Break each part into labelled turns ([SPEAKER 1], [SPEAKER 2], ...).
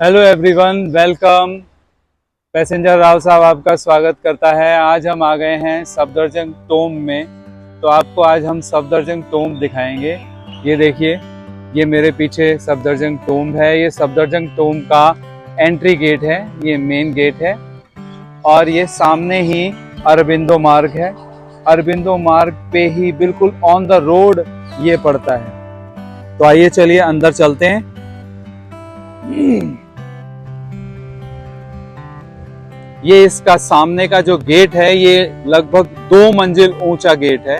[SPEAKER 1] Hello everyone, welcome. Passenger Rao साहब आपका स्वागत करता है। आज हम आ गए हैं सफदरजंग टोम में। तो आपको आज हम सफदरजंग टोम दिखाएंगे। ये देखिए, ये मेरे पीछे सफदरजंग टोम है। ये सफदरजंग टोम का एंट्री गेट है, ये मेन गेट है। और ये सामने ही अरबिंदो मार्ग है। अरबिंदो मार्ग पे ही बिल्कुल ऑन द रोड ये पड़ता है। तो आइए चलिए अंदर चलते हैं। ये इसका सामने का जो गेट है, ये लगभग 2 मंजिल ऊंचा गेट है,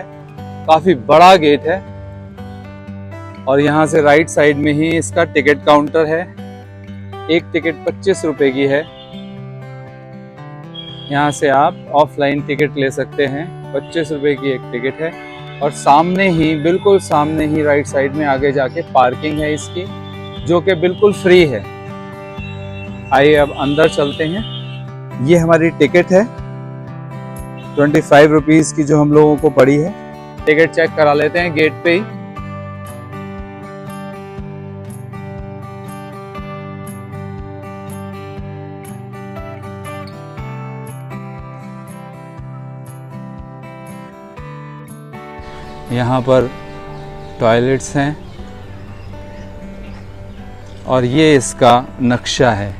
[SPEAKER 1] काफी बड़ा गेट है। और यहाँ से राइट साइड में ही इसका टिकट काउंटर है। एक टिकट 25 रुपए की है। यहाँ से आप ऑफलाइन टिकट ले सकते हैं। 25 रुपए की एक टिकट है। और सामने ही, बिल्कुल सामने ही राइट साइड में आगे जाके पार्किंग है इसकी, जो कि बिल्कुल फ्री है। आइए अब अंदर चलते हैं। ये हमारी टिकट है 25 रुपीज की, जो हम लोगों को पड़ी है। टिकट चेक करा लेते हैं गेट पे ही। यहाँ पर टॉयलेट्स हैं और ये इसका नक्शा है।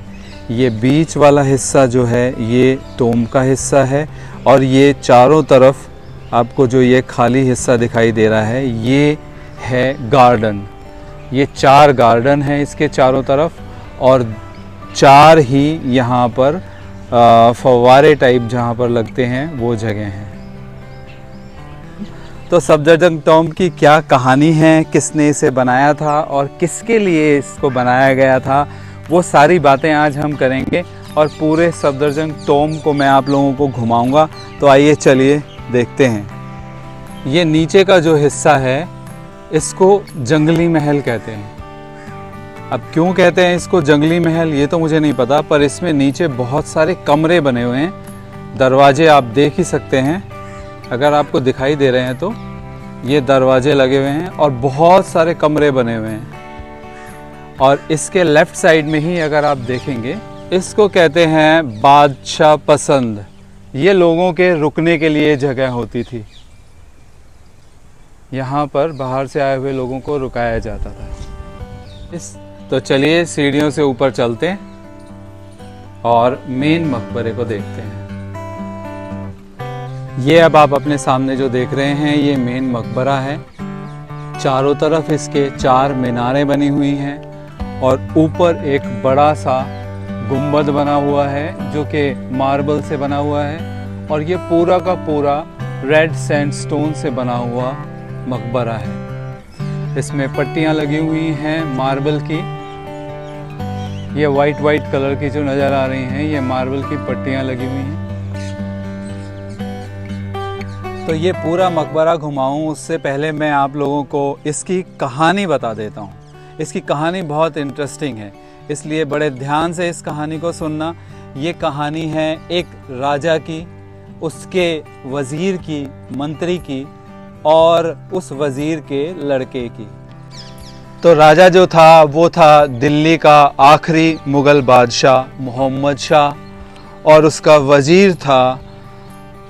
[SPEAKER 1] ये बीच वाला हिस्सा जो है ये टोम का हिस्सा है। और ये चारों तरफ आपको जो ये खाली हिस्सा दिखाई दे रहा है, ये है गार्डन। ये 4 गार्डन हैं इसके चारों तरफ। और 4 ही यहाँ पर फव्वारे टाइप जहाँ पर लगते हैं वो जगह हैं। तो सफदरजंग टोम की क्या कहानी है, किसने इसे बनाया था और किसके लिए इसको बनाया गया था, वो सारी बातें आज हम करेंगे। और पूरे सफदरजंग टोम को मैं आप लोगों को घुमाऊंगा। तो आइए चलिए देखते हैं। ये नीचे का जो हिस्सा है, इसको जंगली महल कहते हैं। अब क्यों कहते हैं इसको जंगली महल, ये तो मुझे नहीं पता, पर इसमें नीचे बहुत सारे कमरे बने हुए हैं। दरवाजे आप देख ही सकते हैं, अगर आपको दिखाई दे रहे हैं तो ये दरवाजे लगे हुए हैं और बहुत सारे कमरे बने हुए हैं। और इसके लेफ्ट साइड में ही अगर आप देखेंगे, इसको कहते हैं बादशाह पसंद। ये लोगों के रुकने के लिए जगह होती थी। यहाँ पर बाहर से आए हुए लोगों को रुकाया जाता था। तो चलिए सीढ़ियों से ऊपर चलते हैं और मेन मकबरे को देखते हैं। ये अब आप अपने सामने जो देख रहे हैं, ये मेन मकबरा है। चारों तरफ इसके 4 मीनारें बनी हुई हैं और ऊपर एक बड़ा सा गुंबद बना हुआ है, जो कि मार्बल से बना हुआ है। और ये पूरा का पूरा रेड सैंडस्टोन से बना हुआ मकबरा है। इसमें पट्टियां लगी हुई हैं मार्बल की। ये वाइट कलर की जो नज़र आ रही हैं, ये मार्बल की पट्टियां लगी हुई हैं। तो ये पूरा मकबरा घुमाऊं उससे पहले मैं आप लोगों को इसकी कहानी बता देता हूँ। इसकी कहानी बहुत इंटरेस्टिंग है, इसलिए बड़े ध्यान से इस कहानी को सुनना। ये कहानी है एक राजा की, उसके वज़ीर की, मंत्री की और उस वज़ीर के लड़के की। तो राजा जो था वो था दिल्ली का आखिरी मुग़ल बादशाह मोहम्मद शाह, और उसका वज़ीर था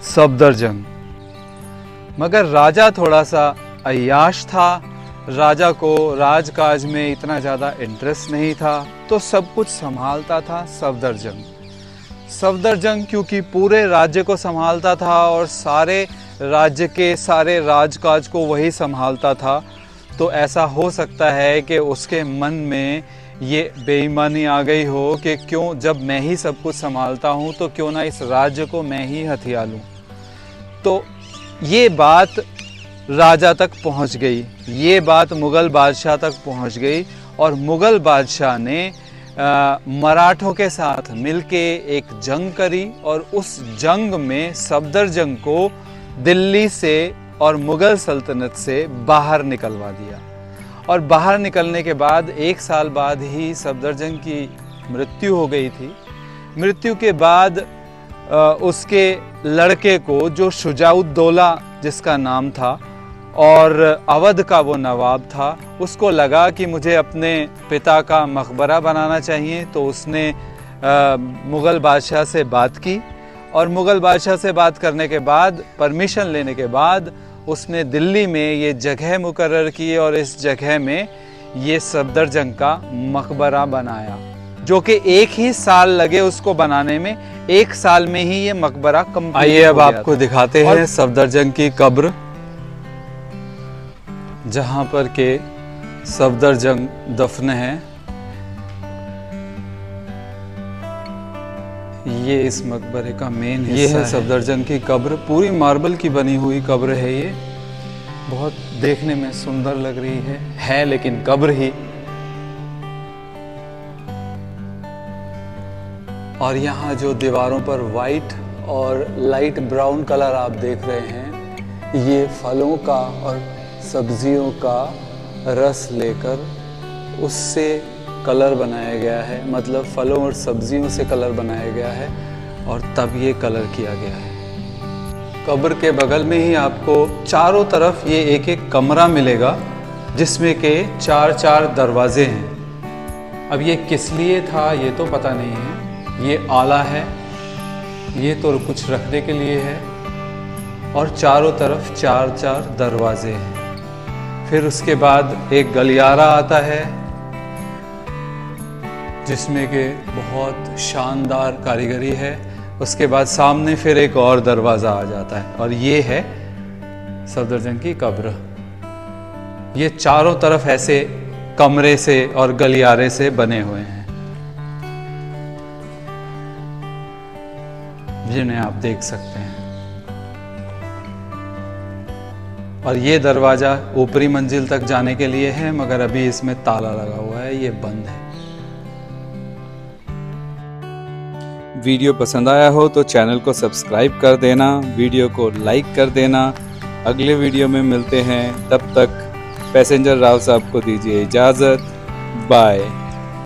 [SPEAKER 1] सफदरजंग। मगर राजा थोड़ा सा अय्याश था। राजा को राजकाज में इतना ज़्यादा इंटरेस्ट नहीं था, तो सब कुछ संभालता था सफदरजंग। सफदरजंग क्योंकि पूरे राज्य को संभालता था और सारे राज्य के सारे राजकाज को वही संभालता था, तो ऐसा हो सकता है कि उसके मन में ये बेईमानी आ गई हो कि क्यों, जब मैं ही सब कुछ संभालता हूँ तो क्यों ना इस राज्य को मैं ही हथिया लूँ। तो ये बात राजा तक पहुंच गई, ये बात मुग़ल बादशाह तक पहुंच गई। और मुग़ल बादशाह ने मराठों के साथ मिलके एक जंग करी और उस जंग में सफदरजंग को दिल्ली से और मुग़ल सल्तनत से बाहर निकलवा दिया। और बाहर निकलने के बाद 1 साल बाद ही सफदरजंग की मृत्यु हो गई थी। मृत्यु के बाद उसके लड़के को, जो शुजाउद्दौला जिसका नाम था, और अवध का वो नवाब था, उसको लगा कि मुझे अपने पिता का मकबरा बनाना चाहिए। तो उसने मुग़ल बादशाह से बात की और मुग़ल बादशाह से बात करने के बाद, परमिशन लेने के बाद, उसने दिल्ली में ये जगह मुकर्रर की और इस जगह में ये सफदरजंग का मकबरा बनाया, जो कि एक ही साल लगे उसको बनाने में। एक साल में ही ये मकबरा कंप्लीट हो गया। आइए अब आपको दिखाते हैं सफदरजंग की कब्र, जहां पर के सफदरजंग दफन है। ये इस मकबरे का मेन हिस्सा है। ये है सफदरजंग की कब्र, पूरी मार्बल की बनी हुई कब्र है। ये बहुत देखने में सुंदर लग रही है लेकिन कब्र ही। और यहाँ जो दीवारों पर वाइट और लाइट ब्राउन कलर आप देख रहे हैं, ये फलों का और सब्जियों का रस लेकर उससे कलर बनाया गया है। मतलब फलों और सब्जियों से कलर बनाया गया है और तब ये कलर किया गया है। कब्र के बगल में ही आपको चारों तरफ ये एक एक कमरा मिलेगा, जिसमें के 4-4 दरवाजे हैं। अब ये किस लिए था ये तो पता नहीं है। ये आला है, ये तो कुछ रखने के लिए है, और चारों तरफ 4-4 दरवाजे हैं। फिर उसके बाद एक गलियारा आता है, जिसमें के बहुत शानदार कारीगरी है। उसके बाद सामने फिर एक और दरवाज़ा आ जाता है और ये है सफदरजंग की कब्र। ये चारों तरफ ऐसे कमरे से और गलियारे से बने हुए हैं, जिन्हें आप देख सकते हैं। और ये दरवाज़ा ऊपरी मंजिल तक जाने के लिए है, मगर अभी इसमें ताला लगा हुआ है, ये बंद है।
[SPEAKER 2] वीडियो पसंद आया हो तो चैनल को सब्सक्राइब कर देना, वीडियो को लाइक कर देना। अगले वीडियो में मिलते हैं, तब तक पैसेंजर राव साहब को दीजिए इजाज़त। बाय।